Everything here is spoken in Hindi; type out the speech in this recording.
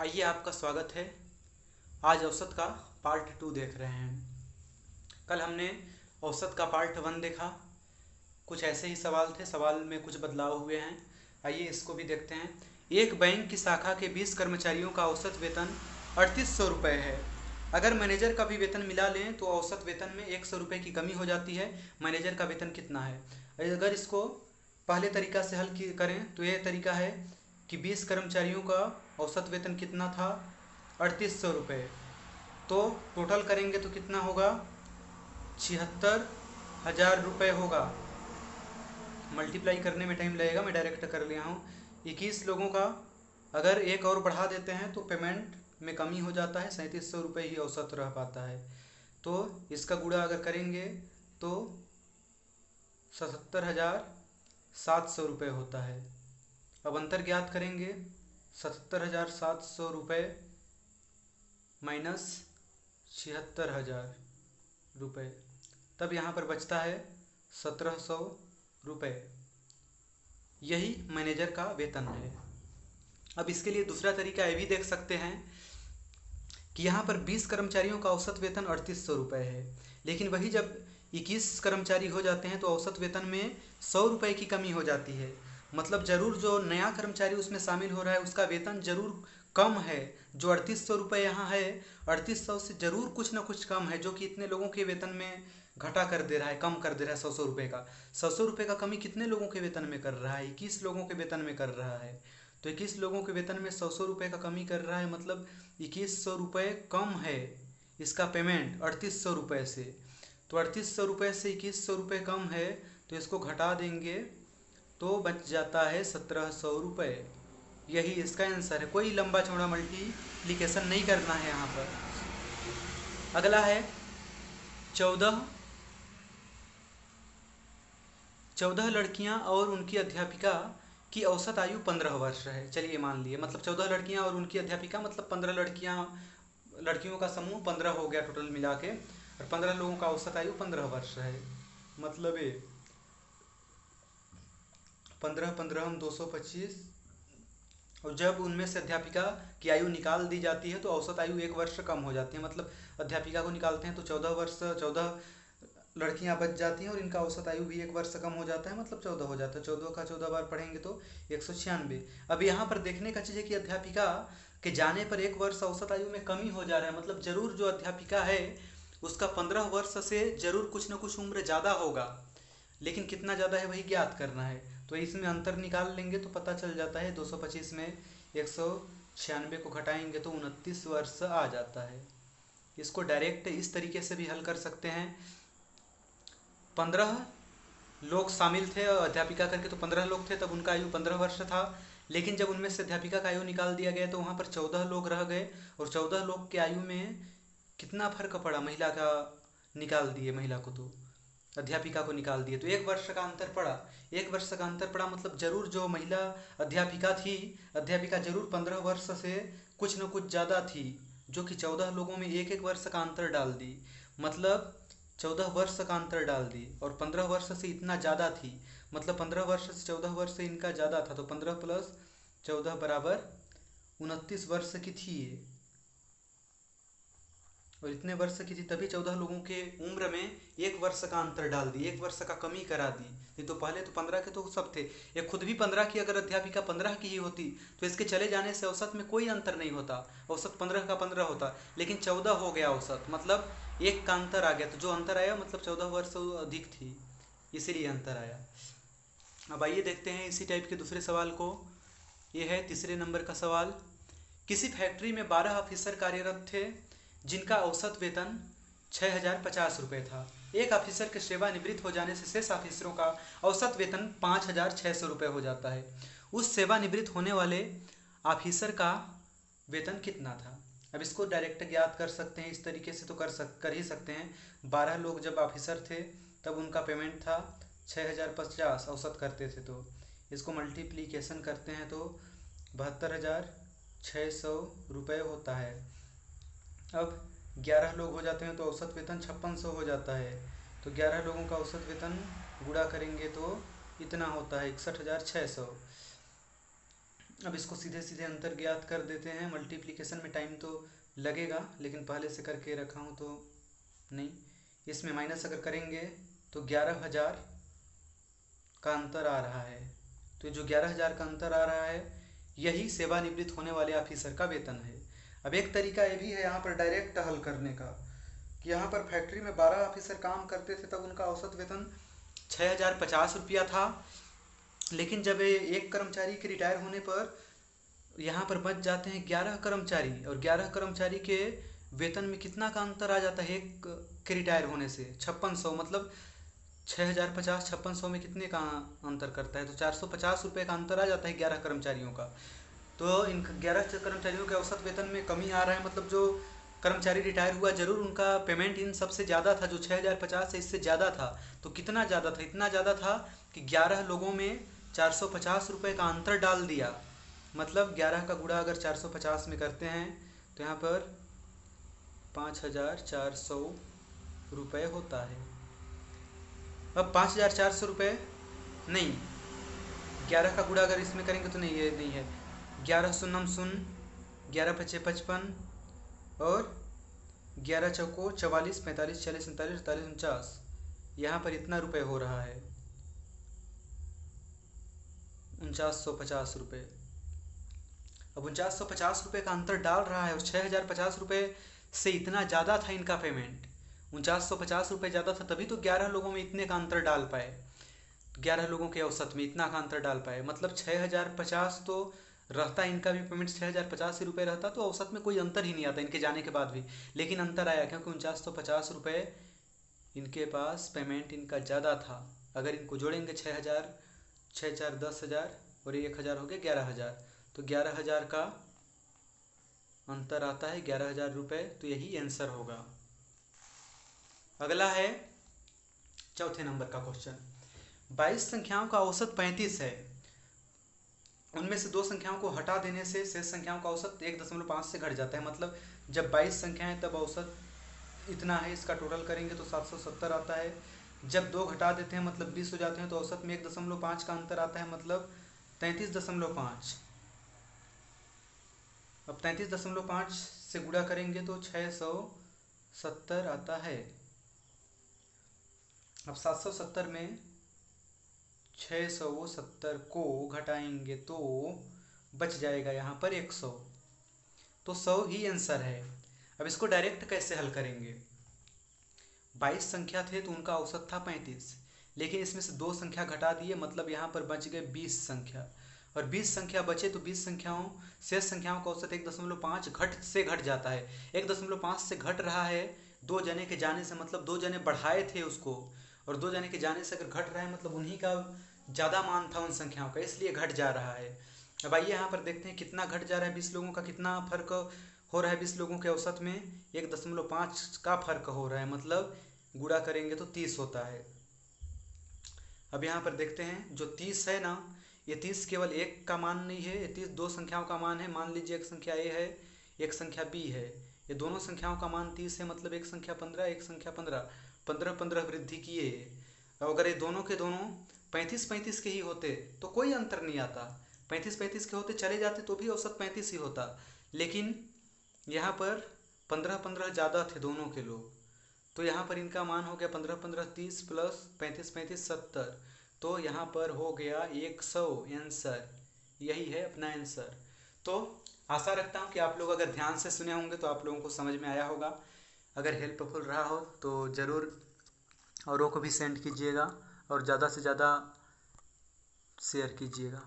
आइए, आपका स्वागत है। आज औसत का पार्ट 2 देख रहे हैं। कल हमने औसत का पार्ट 1 देखा। कुछ ऐसे ही सवाल थे, सवाल में कुछ बदलाव हुए हैं। आइए इसको भी देखते हैं। एक बैंक की शाखा के 20 कर्मचारियों का औसत वेतन 3800 रुपये है। अगर मैनेजर का भी वेतन मिला लें तो औसत वेतन में 100 रुपये की कमी हो जाती है। मैनेजर का वेतन कितना है? अगर इसको पहले तरीका से करें तो यह तरीका है कि 20 कर्मचारियों का औसत वेतन कितना था? 3800 रुपये। तो टोटल करेंगे तो कितना होगा? 76,000 रुपये होगा। मल्टीप्लाई करने में टाइम लगेगा, मैं डायरेक्ट कर लिया हूँ। 21 लोगों का अगर एक और बढ़ा देते हैं तो पेमेंट में कमी हो जाता है, 3700 रुपये ही औसत रह पाता है। तो इसका गुणा अगर करेंगे तो 77,700 रुपये होता है। अब अंतर ज्ञात करेंगे। 77,700 रुपये माइनस 76,000 रुपये, तब यहाँ पर बचता है 1,700 रुपये। यही मैनेजर का वेतन है। अब इसके लिए दूसरा तरीका ये भी देख सकते हैं कि यहाँ पर 20 कर्मचारियों का औसत वेतन 3800 रुपये है, लेकिन वही जब 21 कर्मचारी हो जाते हैं तो औसत वेतन में 100 रुपये की कमी हो जाती है। मतलब ज़रूर जो नया कर्मचारी उसमें शामिल हो रहा है उसका वेतन ज़रूर कम है। जो 3800 रुपये यहाँ है, 3800 से ज़रूर कुछ ना कुछ कम है, जो कि इतने लोगों के वेतन में घटा कर दे रहा है, कम कर दे रहा है। 100 रुपये का 100 रुपये का कमी कितने लोगों के वेतन में कर रहा है? 21 लोगों के वेतन में कर रहा है। तो 21 लोगों के वेतन में 100 रुपये का कमी कर रहा है, मतलब 2100 रुपये कम है इसका पेमेंट 3800 रुपये से। तो 3800 रुपये से 2100 रुपये कम है, तो इसको घटा देंगे तो बच जाता है 1700 रुपये। यही इसका आंसर है। कोई लंबा चौड़ा मल्टीप्लिकेशन नहीं करना है यहाँ पर। अगला है 14 लड़कियाँ और उनकी अध्यापिका की औसत आयु 15 वर्ष है। चलिए मान लिए, मतलब 14 लड़कियाँ और उनकी अध्यापिका, मतलब 15 लड़कियों का समूह 15 हो गया टोटल मिला के, और 15 लोगों का औसत आयु 15 वर्ष है। मतलब ये 15 15 हम 225, और जब उनमें से अध्यापिका की आयु निकाल दी जाती है तो औसत आयु 1 वर्ष कम हो जाती है। मतलब अध्यापिका को निकालते हैं तो 14 लड़कियां बच जाती हैं और इनका औसत आयु भी 1 वर्ष कम हो जाता है, मतलब 14 हो जाता है। 14 का 14 बार पढ़ेंगे तो 196। अब यहाँ पर देखने का चीज़ है कि अध्यापिका के जाने पर 1 वर्ष औसत आयु में कमी हो जा रहा है। मतलब जरूर जो अध्यापिका है उसका 15 वर्ष से जरूर कुछ न कुछ उम्र ज़्यादा होगा, लेकिन कितना ज़्यादा है वही ज्ञात करना है। तो इसमें अंतर निकाल लेंगे तो पता चल जाता है। 225 में 196 को घटाएंगे तो 29 वर्ष आ जाता है। इसको डायरेक्ट इस तरीके से भी हल कर सकते हैं। 15 लोग शामिल थे अध्यापिका करके, तो 15 लोग थे, तब उनका आयु 15 वर्ष था। लेकिन जब उनमें से अध्यापिका का आयु निकाल दिया गया तो वहाँ पर 14 लोग रह गए, और 14 लोग के आयु में कितना फर्क पड़ा? महिला का निकाल दिए, महिला को तो अध्यापिका को निकाल दिए तो 1 वर्ष का अंतर पड़ा। 1 वर्ष का अंतर पड़ा, मतलब जरूर जो महिला अध्यापिका थी, अध्यापिका जरूर 15 वर्ष से कुछ न कुछ ज़्यादा थी, जो कि 14 लोगों में एक एक वर्ष का अंतर डाल दी। मतलब 14 वर्ष का अंतर डाल दी, और 15 वर्ष से इतना ज़्यादा थी, मतलब 15 वर्ष से 14 वर्ष से इनका ज़्यादा था, तो 15 प्लस 14 बराबर 29 वर्ष की थी ये, और इतने वर्ष की थी, तभी 14 लोगों के उम्र में 1 वर्ष का अंतर डाल दी, 1 वर्ष का कमी करा दी। नहीं तो पहले तो 15 के तो सब थे। ये खुद भी 15 की, अगर अध्यापिका 15 की ही होती तो इसके चले जाने से औसत में कोई अंतर नहीं होता, औसत 15 का 15 होता। लेकिन 14 हो गया औसत, मतलब 1 का अंतर आ गया, तो जो अंतर आया मतलब 14 वर्ष अधिक थी, इसीलिए अंतर आया। अब आइए देखते हैं इसी टाइप के दूसरे सवाल को। ये है तीसरे नंबर का सवाल। किसी फैक्ट्री में 12 ऑफिसर कार्यरत थे जिनका औसत वेतन 6,050 रुपये था। एक ऑफिसर के सेवानिवृत्त हो जाने से शेष ऑफिसरों का औसत वेतन 5,600 रुपये हो जाता है। उस सेवानिवृत्त होने वाले ऑफिसर का वेतन कितना था? अब इसको डायरेक्ट ज्ञात कर सकते हैं, इस तरीके से तो कर ही सकते हैं। 12 लोग जब ऑफिसर थे तब उनका पेमेंट था 6,050 औसत करते थे, तो इसको मल्टीप्लीकेशन करते हैं तो 72,600 रुपये होता है। अब 11 लोग हो जाते हैं तो औसत वेतन 5600 हो जाता है। तो 11 लोगों का औसत वेतन गुणा करेंगे तो इतना होता है 61,600। अब इसको सीधे सीधे अंतर ज्ञात कर देते हैं। मल्टीप्लिकेशन में टाइम तो लगेगा, लेकिन पहले से करके रखा हूँ तो नहीं। इसमें माइनस अगर करेंगे तो 11,000 का अंतर आ रहा है। तो जो 11,000 का अंतर आ रहा है यही सेवानिवृत्त होने वाले ऑफिसर का वेतन है। अब एक तरीका ये भी है यहाँ पर डायरेक्ट हल करने का, कि यहाँ पर फैक्ट्री में 12 ऑफिसर काम करते थे, तब उनका औसत वेतन 6,050 रुपया था। लेकिन जब एक कर्मचारी के रिटायर होने पर यहाँ पर बच जाते हैं 11 कर्मचारी, और 11 कर्मचारी के वेतन में कितना का अंतर आ जाता है एक के रिटायर होने से? 5600। मतलब 6,050 5600 में कितने का अंतर करता है? तो 450 रुपये का अंतर आ जाता है 11 कर्मचारियों का। तो इन 11 कर्मचारियों के औसत वेतन में कमी आ रहा है। मतलब जो कर्मचारी रिटायर हुआ, जरूर उनका पेमेंट इन सबसे ज़्यादा था, जो 6,050 है इससे ज़्यादा था। तो कितना ज़्यादा था? इतना ज़्यादा था कि 11 लोगों में 450 रुपये का अंतर डाल दिया। मतलब 11 का गुणा अगर 450 में करते हैं तो यहाँ पर 5,400 रुपये होता है। अब 5,400 रुपये नहीं, 11 का गुणा अगर इसमें करेंगे तो नहीं, ये नहीं है। 11 शून्यम शून्य, 11 पचे 55, और 11 चौको 44, 45, 46, 47, 48, 49। यहाँ पर इतना रुपये हो रहा है, 4950 रुपये। अब 4950 रुपये का अंतर डाल रहा है, और 6,050 रुपये से इतना ज़्यादा था इनका पेमेंट। 4950 रुपये ज़्यादा था, तभी तो 11 लोगों में इतने का अंतर डाल पाए। 11 लोगों के औसत में इतना का अंतर डाल पाए। मतलब 6,050 तो रहता, इनका भी पेमेंट 6,050 ही रुपये रहता, तो औसत में कोई अंतर ही नहीं आता इनके जाने के बाद भी। लेकिन अंतर आया क्योंकि 4950 रुपये इनके पास पेमेंट इनका ज़्यादा था। अगर इनको जोड़ेंगे 6,000, 6,4 10,000, और 1,000 हो गया 11,000, तो 11,000 का अंतर आता है 11,000 रुपये। तो यही आंसर होगा। अगला है चौथे नंबर का क्वेश्चन। 22 संख्याओं का औसत 35 है। उनमें से 2 संख्याओं को हटा देने से शेष संख्याओं का औसत 1.5 से घट जाता है। मतलब जब 22 संख्याएं तब औसत इतना है, इसका टोटल करेंगे तो 770 आता है। जब 2 घटा देते हैं मतलब 20 हो जाते हैं, तो औसत में 1.5 का अंतर आता है, मतलब 33.5। अब 33.5 से गुणा करेंगे तो 670 आता है। अब 770 में 670 को घटाएंगे तो बच जाएगा यहाँ पर 100। तो 100 ही आंसर है। अब इसको डायरेक्ट कैसे हल करेंगे? 22 संख्या थे तो उनका औसत था 35, लेकिन इसमें से 2 संख्या घटा दिए, मतलब यहाँ पर बच गए 20 संख्या। और 20 संख्या बचे तो 20 संख्याओं शेष संख्याओं का औसत 1.5 घट जाता है। 1.5 से घट रहा है 2 जने के जाने से, मतलब 2 जने बढ़ाए थे उसको, और 2 जने के जाने से अगर घट रहा है मतलब उन्हीं का ज़्यादा मान था उन संख्याओं का, इसलिए घट जा रहा है। अब आइए यहाँ पर देखते हैं कितना घट जा रहा है। 20 लोगों का कितना फर्क हो रहा है? 20 लोगों के औसत में 1.5 का फर्क हो रहा है, मतलब गुणा करेंगे तो 30 होता है। अब यहाँ पर देखते हैं जो 30 है ना, ये 30 केवल एक का मान नहीं है, ये 30 2 संख्याओं का मान है। मान लीजिए एक संख्या ए है, एक संख्या बी है। ये दोनों संख्याओं का मान 30 है, मतलब एक संख्या 15, एक संख्या 15, 15 वृद्धि किए। और अगर ये दोनों के दोनों 35 के ही होते तो कोई अंतर नहीं आता। 35 के होते चले जाते तो भी औसत 35 ही होता। लेकिन यहाँ पर 15 ज़्यादा थे दोनों के लोग, तो यहाँ पर इनका मान हो गया 15 30 प्लस 35 70। तो यहाँ पर हो गया 100 आंसर। यही है अपना आंसर। तो आशा रखता हूँ कि आप लोग अगर ध्यान से सुने होंगे तो आप लोगों को समझ में आया होगा। अगर हेल्पफुल रहा हो तो ज़रूर औरों को भी सेंड कीजिएगा, और ज़्यादा से ज़्यादा शेयर कीजिएगा।